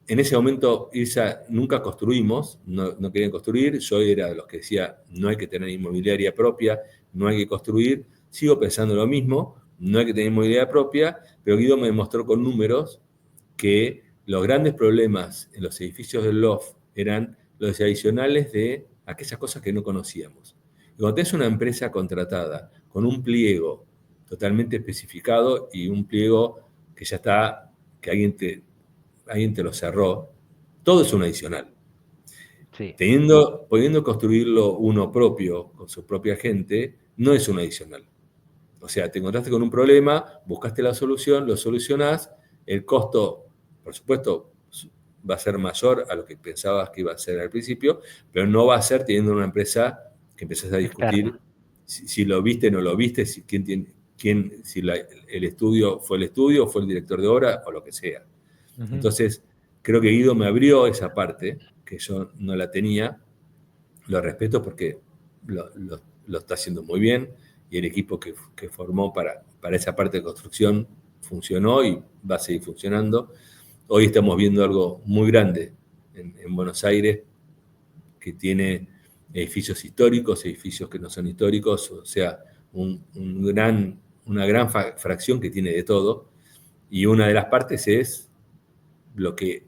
en ese momento IRSA nunca construimos, no querían construir, yo era de los que decía, no hay que tener inmobiliaria propia, no hay que construir, sigo pensando lo mismo, no hay que tener inmobiliaria propia, pero Guido me demostró con números que los grandes problemas en los edificios del loft eran los adicionales de aquellas cosas que no conocíamos. Y cuando tenés una empresa contratada con un pliego totalmente especificado y un pliego que ya está, que alguien te lo cerró, todo es un adicional. Sí, Pudiendo construirlo uno propio, con su propia gente, no es un adicional. O sea, te encontraste con un problema, buscaste la solución, lo solucionás El costo, por supuesto, va a ser mayor a lo que pensabas que iba a ser al principio, pero no va a ser teniendo una empresa que empezás a discutir Externa. si lo viste o no lo viste, si el estudio fue el estudio, fue el director de obra o lo que sea. Ujú. Entonces, creo que Guido me abrió esa parte, que yo no la tenía, lo respeto porque lo está haciendo muy bien y el equipo que formó para esa parte de construcción funcionó y va a seguir funcionando. Hoy estamos viendo algo muy grande en Buenos Aires que tiene edificios históricos, edificios que no son históricos, o sea, una gran fracción que tiene de todo. Y una de las partes es lo que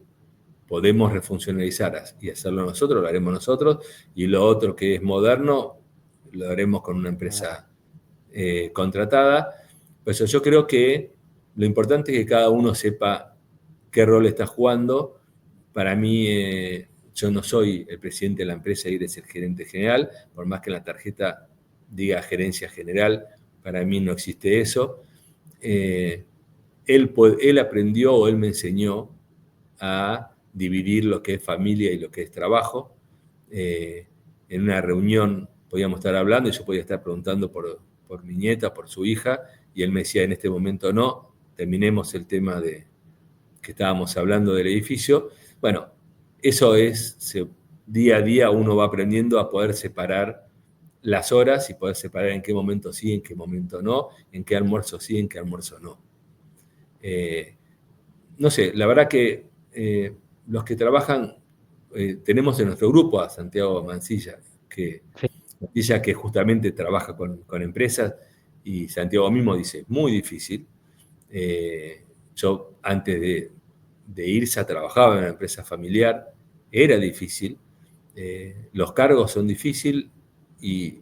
podemos refuncionalizar y hacerlo nosotros, lo haremos nosotros, y lo otro que es moderno, lo haremos con una Claro. empresa contratada. Pues yo creo que lo importante es que cada uno sepa qué rol está jugando. Para mí, yo no soy el presidente de la empresa y eres el gerente general, por más que en la tarjeta diga gerencia general, para mí no existe eso. Eh, él aprendió o él me enseñó a dividir lo que es familia y lo que es trabajo. Eh, en una reunión podíamos estar hablando y yo podía estar preguntando por mi nieta, por su hija, y él me decía en este momento no, terminemos el tema que estábamos hablando del edificio. Bueno, eso día a día uno va aprendiendo a poder separar las horas y poder separar en qué momento sí, en qué momento no, en qué almuerzo sí, en qué almuerzo no. Eh, no sé, la verdad que los que trabajan, tenemos en nuestro grupo a Santiago Sí. Mancilla que justamente trabaja con empresas, y Santiago mismo dice, muy difícil. Yo antes de irse trabajaba en una empresa familiar, era difícil, los cargos son difíciles y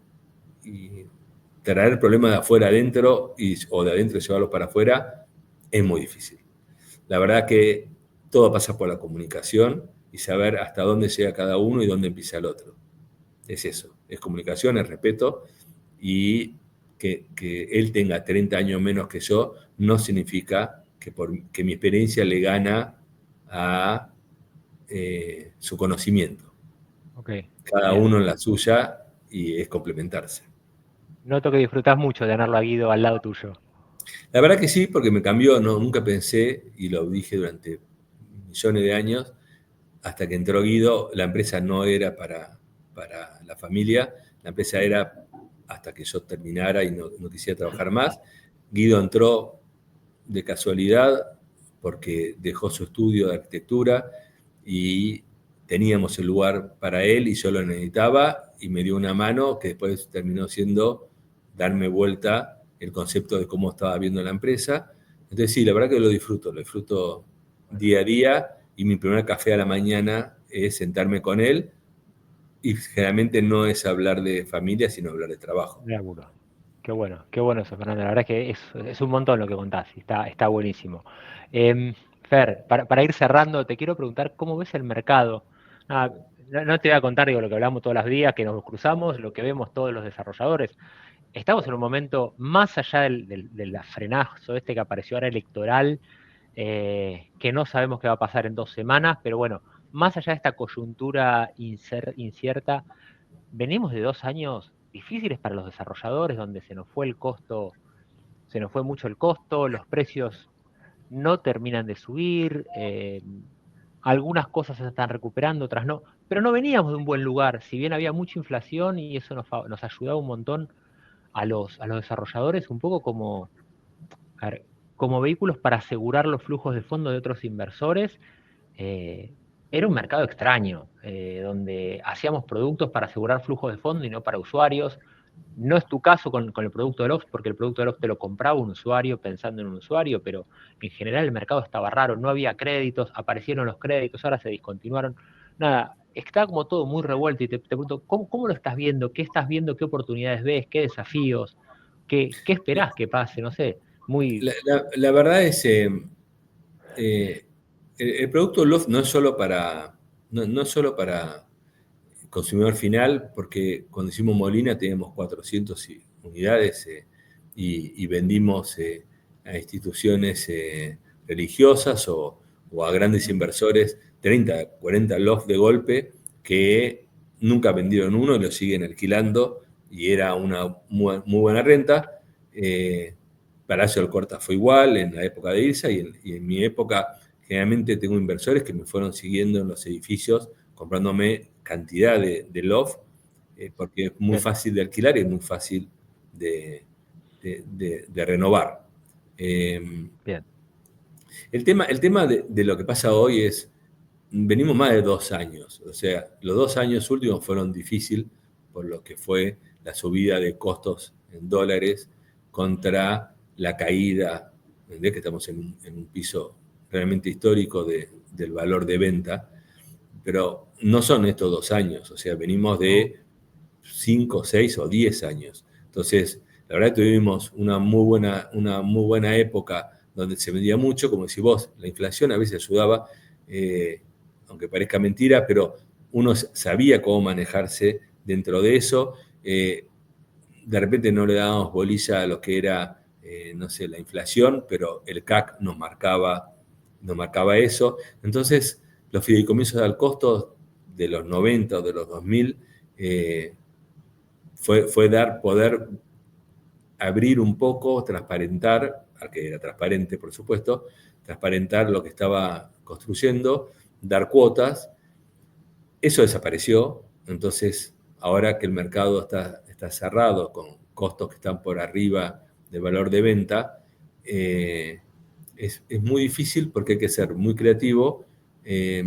traer problemas de afuera adentro o de adentro llevarlos para afuera es muy difícil. La verdad que todo pasa por la comunicación y saber hasta dónde llega cada uno y dónde empieza el otro. Es eso, es comunicación, es respeto, y que él tenga 30 años menos que yo no significa que mi experiencia le gana a su conocimiento. Ok, Cada bien. uno en la suya y es complementarse. Noto que disfrutás mucho de tenerlo a Guido al lado tuyo. La verdad que sí, porque me cambió, no, nunca pensé, y lo dije durante millones de años, hasta que entró Guido, la empresa no era para la familia, la empresa era hasta que yo terminara y no quisiera trabajar más. Guido entró de casualidad porque dejó su estudio de arquitectura y teníamos el lugar para él y yo lo necesitaba y me dio una mano que después terminó siendo darme vuelta el concepto de cómo estaba viendo la empresa. Entonces sí, la verdad que lo disfruto día a día, y mi primer café a la mañana es sentarme con él, y generalmente no es hablar de familia, sino hablar de trabajo. De acuerdo. Qué bueno eso, Fernando. La verdad es que es un montón lo que contás y está buenísimo. Fer, para ir cerrando, te quiero preguntar cómo ves el mercado. Nada, no te voy a contar digo, lo que hablamos todos los días, que nos cruzamos, lo que vemos todos los desarrolladores. Estamos en un momento más allá del frenazo este que apareció ahora electoral, que no sabemos qué va a pasar en 2 semanas, pero bueno, más allá de esta coyuntura incierta, venimos de 2 años difíciles para los desarrolladores, donde se nos fue el costo, se nos fue mucho el costo, los precios no terminan de subir, algunas cosas se están recuperando, otras no, pero no veníamos de un buen lugar, si bien había mucha inflación y eso nos ayudaba un montón a los desarrolladores, un poco como, a ver, como vehículos para asegurar los flujos de fondos de otros inversores. eh, Era un mercado extraño, donde hacíamos productos para asegurar flujos de fondo y no para usuarios. No es tu caso con el producto de Loft, porque el producto de Loft te lo compraba un usuario pensando en un usuario, pero en general el mercado estaba raro, no había créditos, aparecieron los créditos, ahora se discontinuaron. Nada, está como todo muy revuelto y te pregunto, ¿cómo lo estás viendo? ¿Qué estás viendo? ¿Qué oportunidades ves? ¿Qué desafíos? ¿Qué esperás que pase? No sé, muy... La verdad es, eh, el producto Loft no es solo para consumidor final, porque cuando hicimos Molina teníamos 400 unidades, y vendimos a instituciones religiosas o a grandes inversores, 30, 40 loft de golpe, que nunca vendieron uno y lo siguen alquilando y era una muy, muy buena renta. Palacio Alcorta fue igual en la época de Ilsa y en mi época generalmente tengo inversores que me fueron siguiendo en los edificios comprándome cantidad de loft porque es muy Bien, fácil de alquilar y es muy fácil de renovar. bien. El tema de lo que pasa hoy es, venimos más de 2 años, o sea, los 2 años últimos fueron difíciles por lo que fue la subida de costos en dólares contra la caída, ¿entendés? Que estamos en un piso realmente histórico del valor de venta, pero no son estos 2 años, o sea, venimos No, de 5, 6 o 10 años. Entonces, la verdad tuvimos una muy buena época donde se vendía mucho, como decís vos, la inflación a veces ayudaba, aunque parezca mentira, pero uno sabía cómo manejarse dentro de eso. De repente no le dábamos bolilla a lo que era, no sé, la inflación, pero el CAC nos marcaba eso. Entonces, los fideicomisos al costo de los 90 o de los 2000 fue poder abrir un poco, transparentar, que era transparente por supuesto, transparentar lo que estaba construyendo, dar cuotas. Eso desapareció, entonces ahora que el mercado está cerrado con costos que están por arriba del valor de venta, es muy difícil porque hay que ser muy creativo. Eh,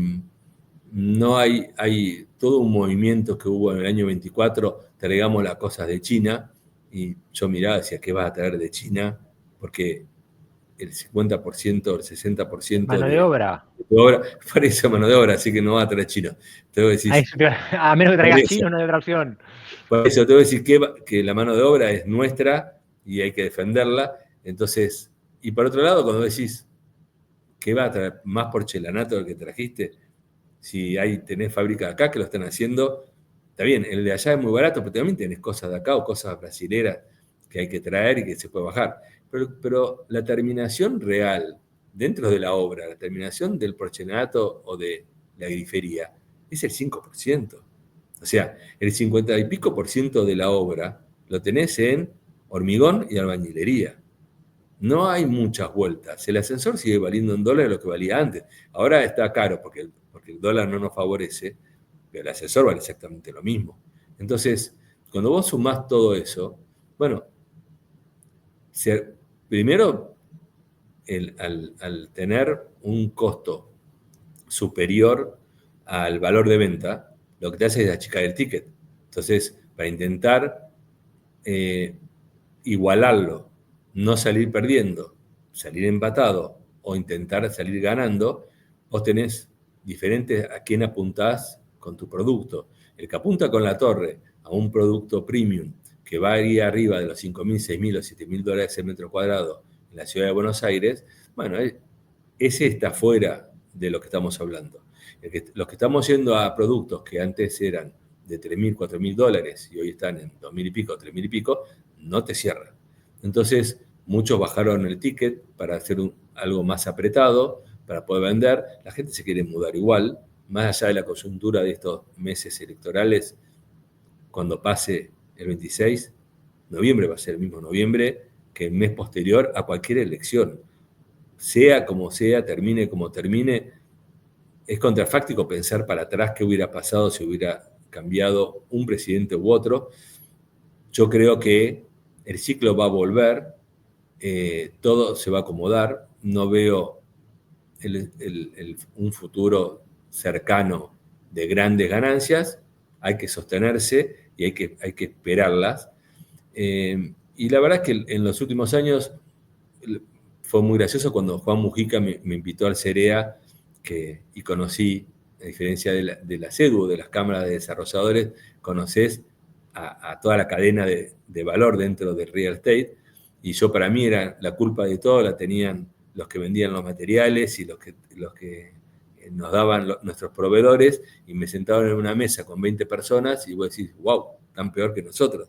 no hay todo un movimiento que hubo en el año 24, traigamos las cosas de China, y yo miraba y decía, ¿qué vas a traer de China? Porque el 50%, el 60% mano de obra. de tu obra parece mano de obra, así que no va a traer chino. Entonces A, decís, a menos que por traigas eso, chino, no hay otra opción. por eso te voy a decir que la mano de obra es nuestra y hay que defenderla. Entonces, y por otro lado, cuando decís, ¿qué va a traer más porcelanato del que trajiste? Si tenés fábrica acá que lo están haciendo, está bien, el de allá es muy barato, pero también tenés cosas de acá o cosas brasileras que hay que traer y que se puede bajar. Pero la terminación real dentro de la obra, la terminación del porcelanato o de la grifería, es el 5%. O sea, el 50 y pico por ciento de la obra lo tenés en hormigón y albañilería. No hay muchas vueltas. El ascensor sigue valiendo $1 lo que valía antes. Ahora está caro porque el dólar no nos favorece, pero el ascensor vale exactamente lo mismo. Entonces, cuando vos sumás todo eso, bueno, primero, al tener un costo superior al valor de venta, lo que te hace es achicar el ticket. Entonces, para intentar eh, igualarlo, no salir perdiendo, salir empatado o intentar salir ganando, vos tenés diferentes a quién apuntás con tu producto. El que apunta con la torre a un producto premium que va ahí arriba de los 5.000, 6.000 o 7.000 dólares el metro cuadrado en la ciudad de Buenos Aires, bueno, ese está fuera de lo que estamos hablando. Los que estamos yendo a productos que antes eran de 3.000, 4.000 dólares y hoy están en 2.000 y pico, 3.000 y pico, no te cierran. Entonces, muchos bajaron el ticket para hacer algo más apretado, para poder vender. La gente se quiere mudar igual, más allá de la coyuntura de estos meses electorales, cuando pase el 26, noviembre va a ser el mismo noviembre que el mes posterior a cualquier elección. Sea como sea, termine como termine, es contrafáctico pensar para atrás qué hubiera pasado si hubiera cambiado un presidente u otro. Yo creo que el ciclo va a volver, todo se va a acomodar, no veo un futuro cercano de grandes ganancias, hay que sostenerse y hay que esperarlas. Y la verdad es que en los últimos años fue muy gracioso cuando Juan Mujica me invitó al CEREA y conocí, a diferencia de la CEDU, de las cámaras de desarrolladores, conoces a toda la cadena de valor dentro del real estate, y yo para mí era la culpa de todo, la tenían los que vendían los materiales y los que nos daban nuestros proveedores, y me sentaban en una mesa con 20 personas y vos decís, wow, tan peor que nosotros.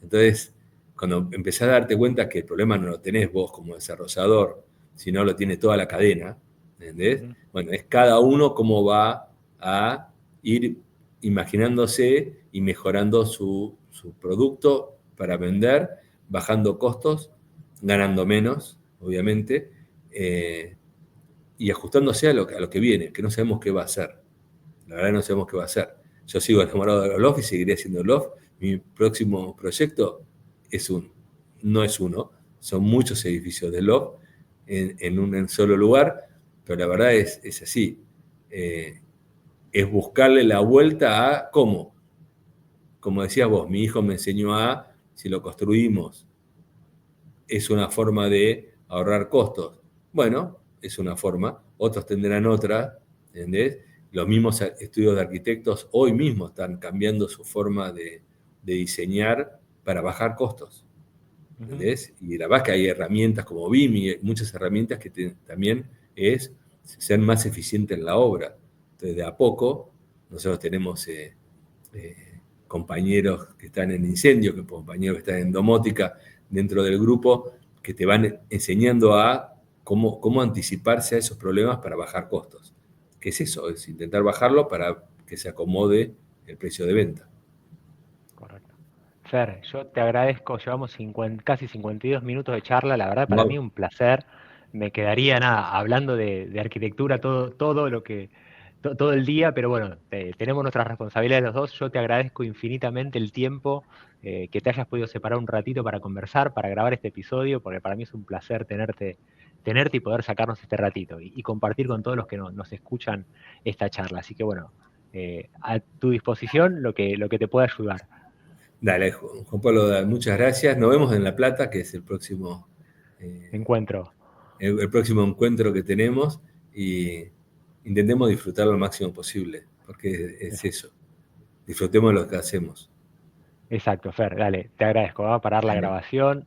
Entonces, cuando empezás a darte cuenta que el problema no lo tenés vos como desarrollador, sino lo tiene toda la cadena, ¿entendés? Ujú. Bueno, es cada uno cómo va a ir imaginándose y mejorando su producto para vender, bajando costos, ganando menos, obviamente, y ajustándose a lo que viene, que no sabemos qué va a ser. La verdad no sabemos qué va a ser. Yo sigo enamorado de los loft y seguiré haciendo loft. Mi próximo proyecto no es uno, son muchos edificios de loft en un solo lugar, pero la verdad es así. Es buscarle la vuelta a cómo. Como decías vos, mi hijo me enseñó si lo construimos, es una forma de ahorrar costos. Bueno, es una forma, otros tendrán otra, ¿entendés? Los mismos estudios de arquitectos hoy mismo están cambiando su forma de diseñar para bajar costos, Ujú. ¿entendés? Y la verdad es que hay herramientas como BIM y muchas herramientas que también es ser más eficiente en la obra. Entonces, de a poco, nosotros tenemos compañeros que están en incendio, compañeros que están en domótica dentro del grupo, que te van enseñando a cómo anticiparse a esos problemas para bajar costos. ¿Qué es eso? Es intentar bajarlo para que se acomode el precio de venta. Correcto. Fer, yo te agradezco, llevamos casi 52 minutos de charla, la verdad para mí Wow. un placer. Me quedaría nada hablando de arquitectura todo todo el día, pero bueno, tenemos nuestras responsabilidades los dos. Yo te agradezco infinitamente el tiempo, que te hayas podido separar un ratito para conversar, para grabar este episodio, porque para mí es un placer tenerte y poder sacarnos este ratito y compartir con todos los que nos escuchan esta charla. Así que bueno, a tu disposición lo que te pueda ayudar. Dale, Juan Pablo, muchas gracias. Nos vemos en La Plata, que es eh, Encuentro. el próximo encuentro que tenemos, y intentemos disfrutarlo lo máximo posible, porque es eso. Disfrutemos lo que hacemos. Exacto, Fer, dale, te agradezco. Vamos a parar la Dale. grabación.